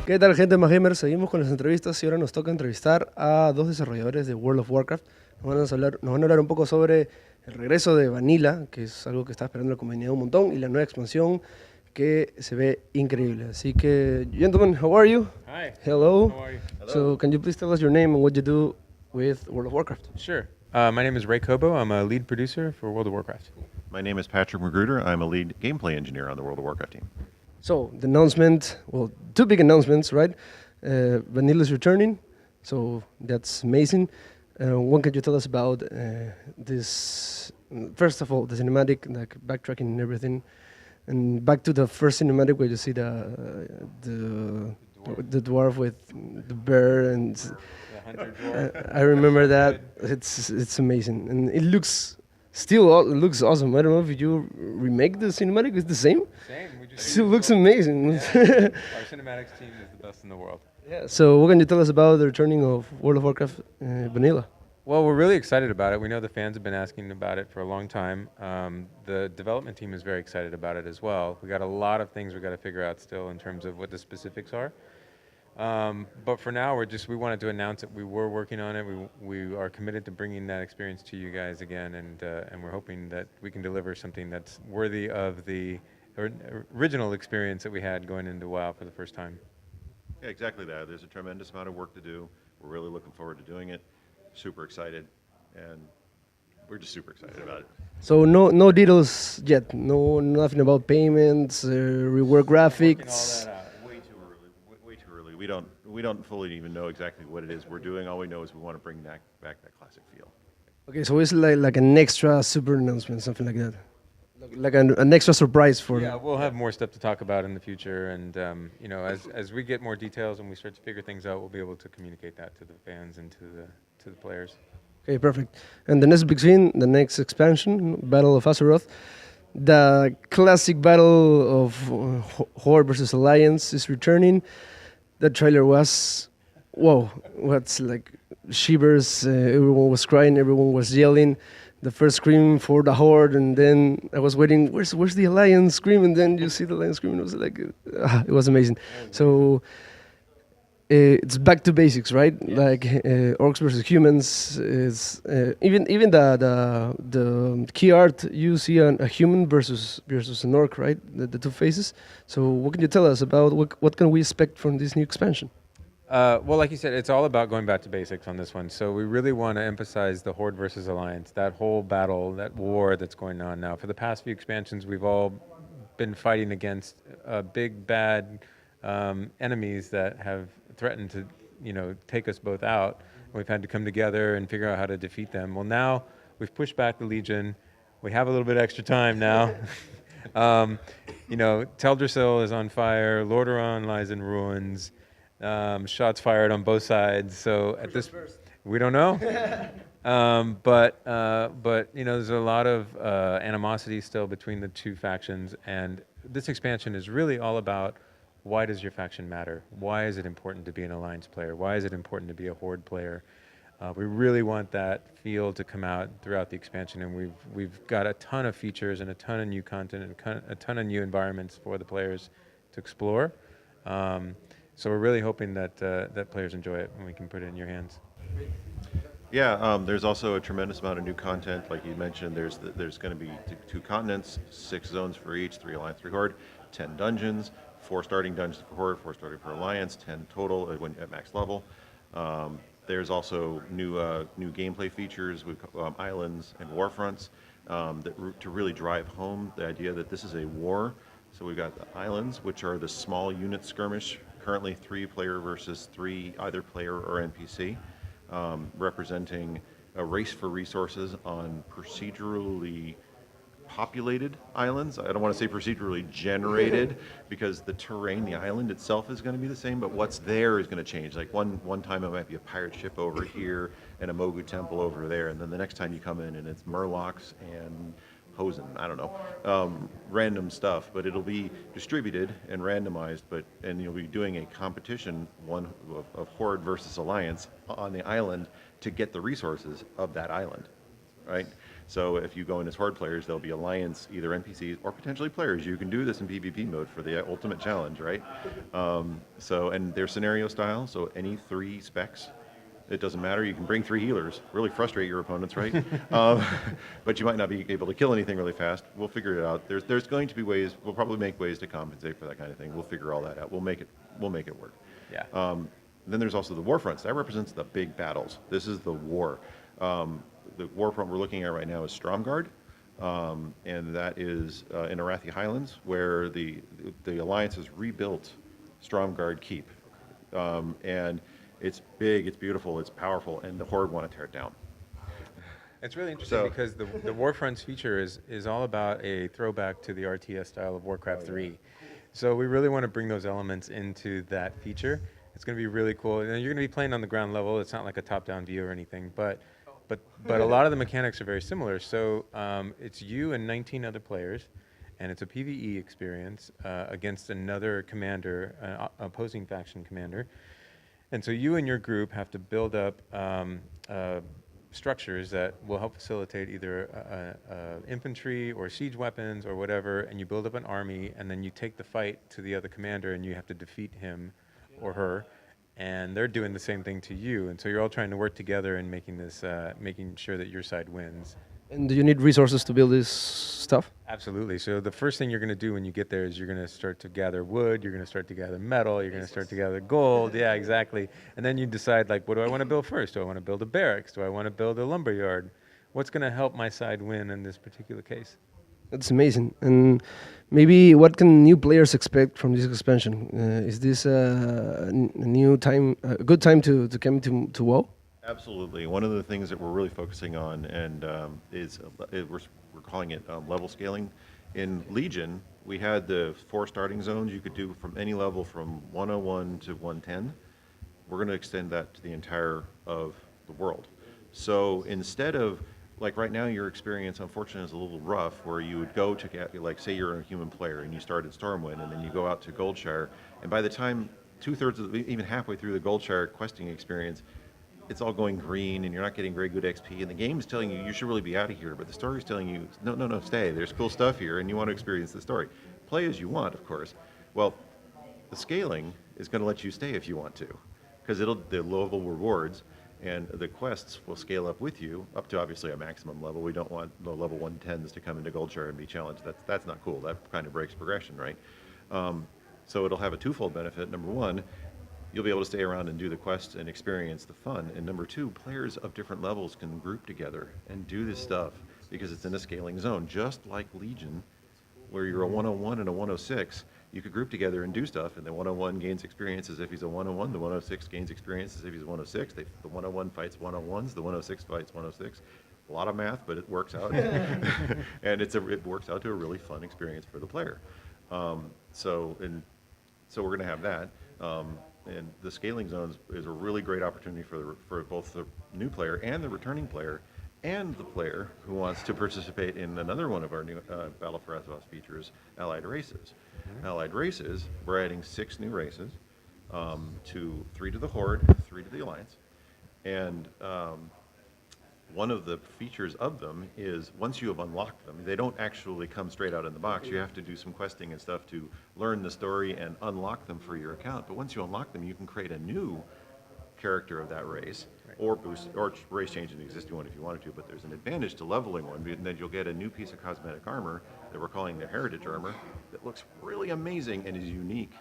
¿Qué tal, gente más gamer? Seguimos con las entrevistas y ahora nos toca entrevistar a dos desarrolladores de World of Warcraft. Nos van a hablar un poco sobre el regreso de Vanilla, que es algo que está esperando la comunidad un montón, y la nueva expansión que se ve increíble. Así que, gentlemen, how are you? Hi. Hello. How are you? So, can you please tell us your name and what you do with World of Warcraft? Sure. My name is Ray Cobo. I'm a lead producer for World of Warcraft. My name is Patrick Magruder. I'm a lead gameplay engineer on the World of Warcraft team. So, the announcement, well, two big announcements, right? Vanilla is returning, so that's amazing. What can you tell us about this? First of all, the cinematic, like backtracking and everything, and back to the first cinematic where you see the dwarf with the bear, and The hunter dwarf. I remember that. It's amazing, and it looks looks awesome. I don't know if you remake the cinematic. It's the same. Same. We just Still looks amazing. Our cinematics team is the best in the world. Yeah. So, what can you tell us about the returning of World of Warcraft Vanilla? Well, we're really excited about it. We know the fans have been asking about it for a long time. The development team is very excited about it as well. We got a lot of things we got to figure out still in terms of what the specifics are. But for now, we wanted to announce that we were working on it. We are committed to bringing that experience to you guys again, and we're hoping that we can deliver something that's worthy of the original experience that we had going into WoW for the first time. Yeah, exactly that. There's a tremendous amount of work to do. We're really looking forward to doing it. Super excited, and we're just super excited about it. So no details yet. Nothing about payments, reward graphics. Working all that out. Way too early. Way too early. We don't fully even know exactly what it is we're doing. All we know is we want to bring back that classic feel. Okay, so it's like an extra super announcement, something like that, like an extra surprise for. Yeah, we'll have more stuff to talk about in the future, and as we get more details and we start to figure things out, we'll be able to communicate that to the fans and to the players. Okay, perfect. And the next big scene, the next expansion, Battle of Azeroth, the classic battle of Horde versus Alliance is returning. The trailer was, whoa, what's like shivers. Everyone was crying, everyone was yelling. The first scream for the Horde, and then I was waiting. Where's the Alliance scream? And then you see the Alliance scream. It was like, it was amazing. So it's back to basics, right? Yes. Like orcs versus humans. Is even the key art, you see a human versus an orc, right? The two faces. So what can you tell us about what can we expect from this new expansion? Well, like you said, it's all about going back to basics on this one. So we really want to emphasize the Horde versus Alliance, that whole battle, that war that's going on now. For the past few expansions, we've all been fighting against big, bad enemies that have threatened to, take us both out. We've had to come together and figure out how to defeat them. Well, now we've pushed back the Legion. We have a little bit extra time now. Teldrassil is on fire. Lordaeron lies in ruins. Shots fired on both sides. So at this, we don't know. But there's a lot of animosity still between the two factions, and this expansion is really all about why does your faction matter? Why is it important to be an Alliance player? Why is it important to be a Horde player? We really want that feel to come out throughout the expansion, and we've got a ton of features and a ton of new content and a ton of new environments for the players to explore. So we're really hoping that that players enjoy it and we can put it in your hands. Yeah, there's also a tremendous amount of new content. Like you mentioned, there's going to be two continents, 6 zones for each, 3 Alliance, 3 Horde, 10 dungeons, 4 starting dungeons for Horde, 4 starting for Alliance, 10 total at max level. There's also new gameplay features with islands and war fronts to really drive home the idea that this is a war. So we've got the islands, which are the small unit skirmish, currently 3 player versus 3 either player or NPC, representing a race for resources on procedurally populated islands. I don't want to say procedurally generated because the terrain, the island itself is going to be the same, but what's there is going to change. Like one time it might be a pirate ship over here and a Mogu temple over there, and then the next time you come in and it's Murlocs and Hosen, I don't know, random stuff, but it'll be distributed and randomized, and you'll be doing a competition, one of Horde versus Alliance on the island to get the resources of that island, right? So if you go in as horde players, there'll be alliance, either NPCs or potentially players. You can do this in PvP mode for the ultimate challenge, right? And they're scenario style, so any 3 specs. It doesn't matter. You can bring 3 healers. Really frustrate your opponents, right? But you might not be able to kill anything really fast. We'll figure it out. There's going to be ways. We'll probably make ways to compensate for that kind of thing. We'll figure all that out. We'll make it work. Yeah. Then there's also the war fronts. That represents the big battles. This is the war. The war front we're looking at right now is Stromgarde, and that is in Arathi Highlands, where the Alliance has rebuilt Stromgarde Keep, and it's big, it's beautiful, it's powerful, and the Horde want to tear it down. It's really interesting because the Warfronts feature is all about a throwback to the RTS style of Warcraft 3. So we really want to bring those elements into that feature. It's going to be really cool. And you're going to be playing on the ground level. It's not like a top-down view or anything, but a lot of the mechanics are very similar. So it's you and 19 other players, and it's a PvE experience against another commander, opposing faction commander. And so you and your group have to build up structures that will help facilitate either infantry or siege weapons or whatever, and you build up an army, and then you take the fight to the other commander, and you have to defeat him or her, and they're doing the same thing to you. And so you're all trying to work together and making sure that your side wins. And do you need resources to build this stuff? Absolutely. So the first thing you're going to do when you get there is you're going to start to gather wood, you're going to start to gather metal, you're going to start to gather gold. Yeah, exactly. And then you decide, like, what do I want to build first? Do I want to build a barracks? Do I want to build a lumber yard? What's going to help my side win in this particular case? That's amazing. And maybe what can new players expect from this expansion? Is this a good time to come to WoW? Absolutely. One of the things that we're really focusing on and we're calling it level scaling. In Legion, we had the 4 starting zones you could do from any level from 101 to 110. We're going to extend that to the entire of the world. So instead of, like right now, your experience, unfortunately, is a little rough, where you would go to get, like, say you're a human player and you start at Stormwind, and then you go out to Goldshire, and by the time 2/3 even halfway through the Goldshire questing experience, it's all going green and you're not getting very good XP, and the game's telling you should really be out of here, but the story's telling you, no, stay. There's cool stuff here, and you want to experience the story. Play as you want, of course. Well, the scaling is going to let you stay if you want to, because the level rewards and the quests will scale up with you up to obviously a maximum level. We don't want the level 110s to come into Goldshire and be challenged. That's not cool. That kind of breaks progression, right? So it'll have a twofold benefit. Number one, you'll be able to stay around and do the quests and experience the fun. And number two, players of different levels can group together and do this stuff because it's in a scaling zone. Just like Legion, where you're a 101 and a 106, you could group together and do stuff, and the 101 gains experience as if he's a 101, the 106 gains experience as if he's a 106, the 101 fights 101s, the 106 fights 106. A lot of math, but it works out. And it works out to a really fun experience for the player. So we're going to have that. And the scaling zones is a really great opportunity for both the new player and the returning player, and the player who wants to participate in another one of our new Battle for Azeroth features, Allied Races. Mm-hmm. Allied Races, we're adding 6 new races, 3 to the Horde, 3 to the Alliance. And one of the features of them is once you have unlocked them, they don't actually come straight out in the box. You have to do some questing and stuff to learn the story and unlock them for your account. But once you unlock them, you can create a new character of that race, or race change an existing one if you wanted to. But there's an advantage to leveling one, and then you'll get a new piece of cosmetic armor that we're calling the Heritage Armor that looks really amazing and is unique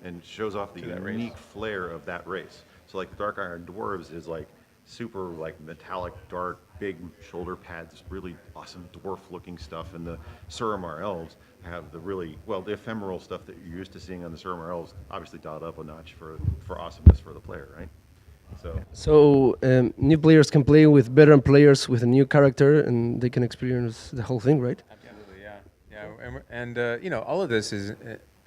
and shows off the unique flair of that race. So like the Dark Iron Dwarves is like super like metallic, dark, big shoulder pads, really awesome dwarf-looking stuff, and the Suramar Elves have the ephemeral stuff that you're used to seeing on the Suramar Elves, obviously dialed up a notch for awesomeness for the player, right? So new players can play with veteran players with a new character, and they can experience the whole thing, right? Absolutely, yeah. And all of this is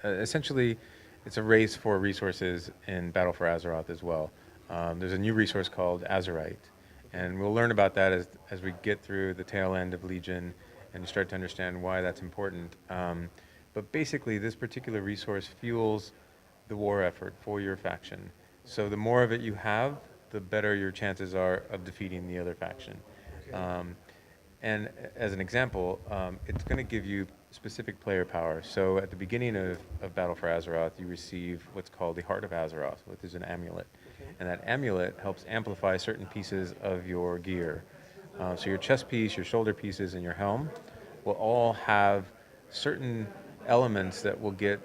essentially, it's a race for resources in Battle for Azeroth as well. There's a new resource called Azerite, and we'll learn about that as we get through the tail end of Legion and you start to understand why that's important. But basically, this particular resource fuels the war effort for your faction. So the more of it you have, the better your chances are of defeating the other faction. And as an example, it's going to give you specific player power. So at the beginning of Battle for Azeroth, you receive what's called the Heart of Azeroth, which is an amulet. And that amulet helps amplify certain pieces of your gear. So your chest piece, your shoulder pieces, and your helm will all have certain elements that will get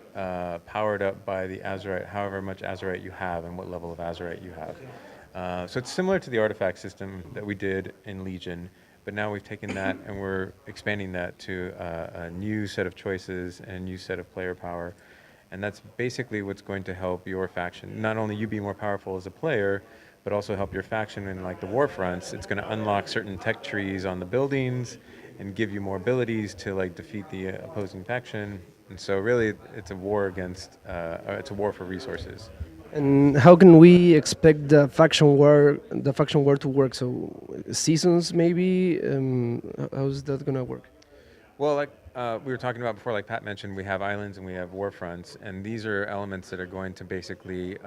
powered up by the Azerite, however much Azerite you have and what level of Azerite you have. So it's similar to the artifact system that we did in Legion, but now we've taken that and we're expanding that to a new set of choices and a new set of player power. And that's basically what's going to help your faction. Not only you be more powerful as a player, but also help your faction in like the war fronts. It's going to unlock certain tech trees on the buildings and give you more abilities to like defeat the opposing faction. And so really it's a war against, it's a war for resources. And how can we expect the faction war to work? So seasons maybe. How's that gonna work? Well, like we were talking about before, like Pat mentioned, we have islands and we have war fronts, and these are elements that are going to basically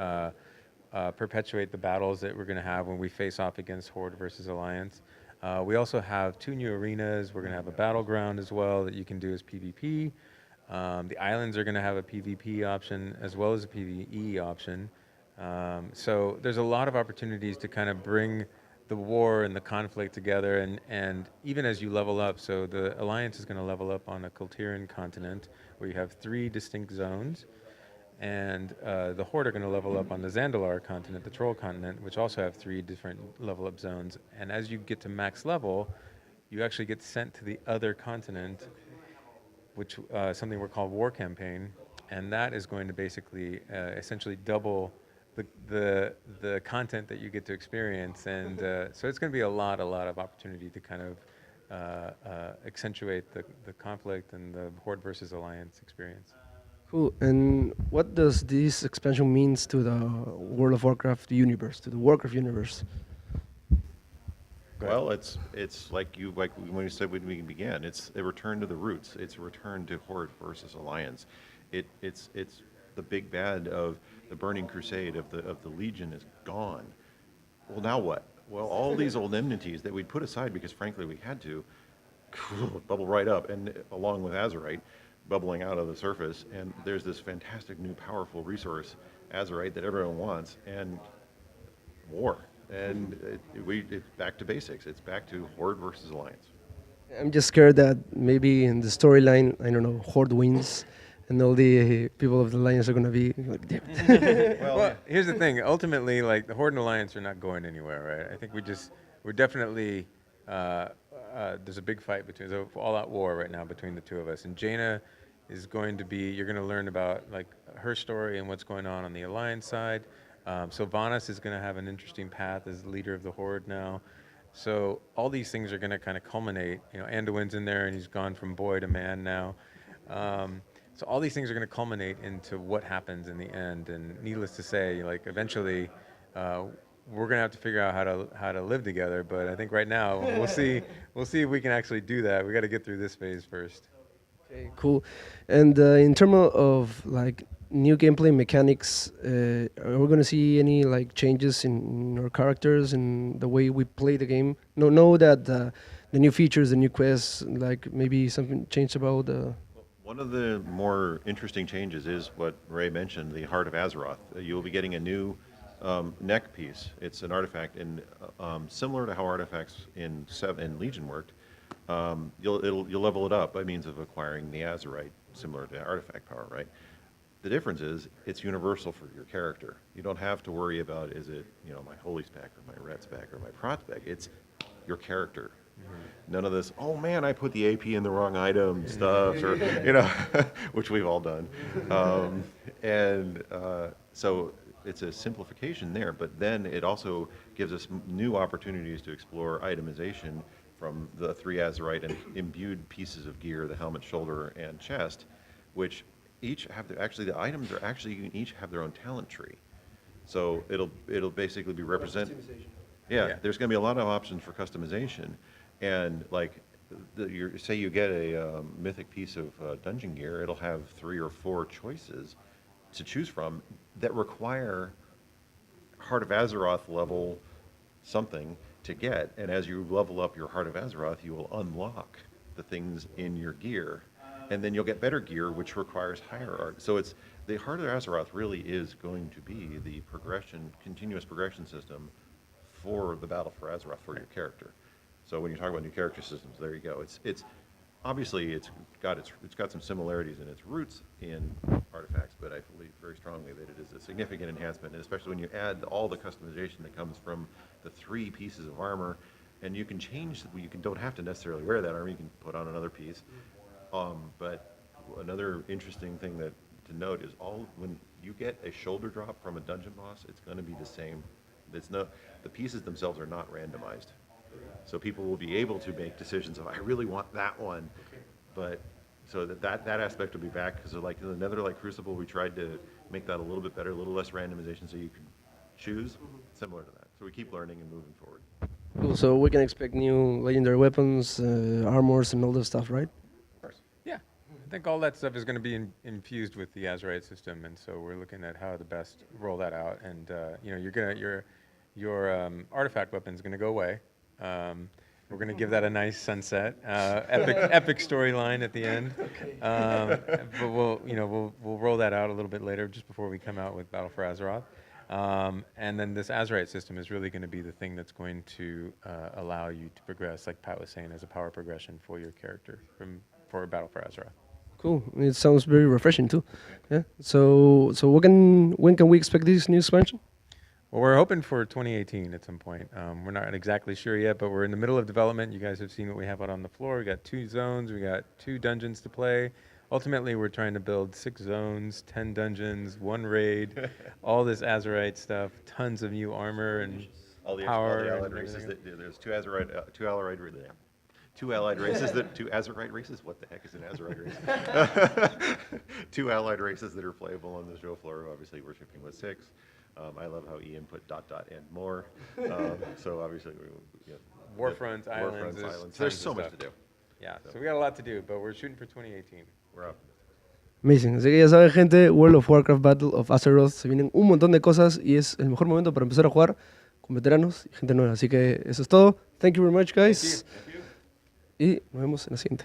perpetuate the battles that we're going to have when we face off against Horde versus Alliance. We also have 2 new arenas. We're going to have a battleground as well that you can do as PvP. The islands are going to have a PvP option as well as a PvE option. So there's a lot of opportunities to kind of bring the war and the conflict together, and even as you level up, so the Alliance is going to level up on a Kultiran continent where you have 3 distinct zones, and the Horde are going to level up on the Zandalar continent, the Troll continent, which also have 3 different level up zones. And as you get to max level, you actually get sent to the other continent, which something we're called War Campaign, and that is going to basically essentially double the content that you get to experience, and so it's going to be a lot of opportunity to kind of accentuate the conflict and the Horde versus Alliance experience. Cool. And what does this expansion means to the World of Warcraft universe, to the Warcraft universe? Well, it's like when you said when we began, it's a return to the roots. It's a return to Horde versus Alliance. It's the big bad of the burning crusade of the Legion is gone. Well, now what? Well, all these old enmities that we'd put aside because frankly we had to bubble right up, and along with Azerite bubbling out of the surface, and there's this fantastic new powerful resource, Azerite, that everyone wants, and war. And it's back to basics. It's back to Horde versus Alliance. I'm just scared that maybe in the storyline, I don't know, Horde wins, and all the people of the Alliance are gonna be like, damn it. Well, here's the thing. Ultimately, like the Horde and Alliance are not going anywhere, right? I think we're definitely there's a big fight there's an all-out war right now between the 2 of us, and Jaina is going to be. You're going to learn about like her story and what's going on the Alliance side. Sylvanas is going to have an interesting path as the leader of the Horde now. So all these things are going to kind of culminate. You know, Anduin's in there, and he's gone from boy to man now. So all these things are going to culminate into what happens in the end. And needless to say, like eventually, we're going to have to figure out how to live together. But I think right now we'll see if we can actually do that. We got to get through this phase first. Okay, cool. And in terms of like new gameplay mechanics, are we gonna see any like changes in our characters and the way we play the game? Know that the new features, the new quests, like maybe something changed about the. One of the more interesting changes is what Ray mentioned, the Heart of Azeroth. You will be getting a new neck piece. It's an artifact, and similar to how artifacts in Legion worked. You'll level it up by means of acquiring the Azerite, similar to artifact power, right? The difference is it's universal for your character. You don't have to worry about is it my holy spec or my red spec or my prot spec. It's your character. Mm-hmm. None of this. Oh man, I put the AP in the wrong item stuff, or which we've all done. So it's a simplification there, but then it also gives us new opportunities to explore itemization from the 3 Azerite and imbued pieces of gear, the helmet, shoulder, and chest, which each have the items are actually you can each have their own talent tree. So it'll basically be represent. Yeah, there's going to be a lot of options for customization, and like say you get a mythic piece of dungeon gear, it'll have 3 or 4 choices to choose from that require Heart of Azeroth level something, to get. And as you level up your Heart of Azeroth, you will unlock the things in your gear. And then you'll get better gear, which requires higher art. So it's the Heart of Azeroth really is going to be the continuous progression system for the Battle for Azeroth for your character. So when you talk about new character systems, there you go. It's obviously it's got some similarities in its roots in artifacts, but I believe very strongly that it is a significant enhancement, and especially when you add all the customization that comes from the 3 pieces of armor, and you can change. Don't have to necessarily wear that armor. You can put on another piece. But another interesting thing to note is when you get a shoulder drop from a dungeon boss, it's going to be the same. The pieces themselves are not randomized. So people will be able to make decisions of, I really want that one. But so that aspect will be back, because like in the Netherlight Crucible, we tried to make that a little bit better, a little less randomization, so you can choose, similar to that. So we keep learning and moving forward. Cool. So we can expect new legendary weapons, armors, and all that stuff, right? Of course. Yeah, I think all that stuff is going to be infused with the Azerite system, and so we're looking at how to best roll that out. And your artifact weapon is going to go away. We're going to give that a nice sunset, epic storyline at the end. But we'll roll that out a little bit later, just before we come out with Battle for Azeroth. And then this Azerite system is really going to be the thing that's going to allow you to progress, like Pat was saying, as a power progression for your character for Battle for Azeroth. Cool. It sounds very refreshing too. Yeah. So when can we expect this new expansion? Well, we're hoping for 2018 at some point. We're not exactly sure yet, but we're in the middle of development. You guys have seen what we have out on the floor. We got 2 zones. We got 2 dungeons to play. Ultimately, we're trying to build 6 zones, 10 dungeons, 1 raid, all this Azerite stuff, tons of new armor and power. All the allied races. There's 2 allied races. 2 Azerite races. What the heck is an Azerite race? 2 allied races that are playable on the show floor. Obviously, we're shipping with 6. I love how Ian put ... and more. So obviously, Warfronts, islands. There's so much to do. Yeah, so we got a lot to do, but we're shooting for 2018. We're up. Amazing. Así que ya saben, gente, World of Warcraft Battle of Azeroth, se vienen un montón de cosas y es el mejor momento para empezar a jugar con veteranos y gente nueva. Así que eso es todo. Thank you very much, guys. Thank you. Y nos vemos en la siguiente.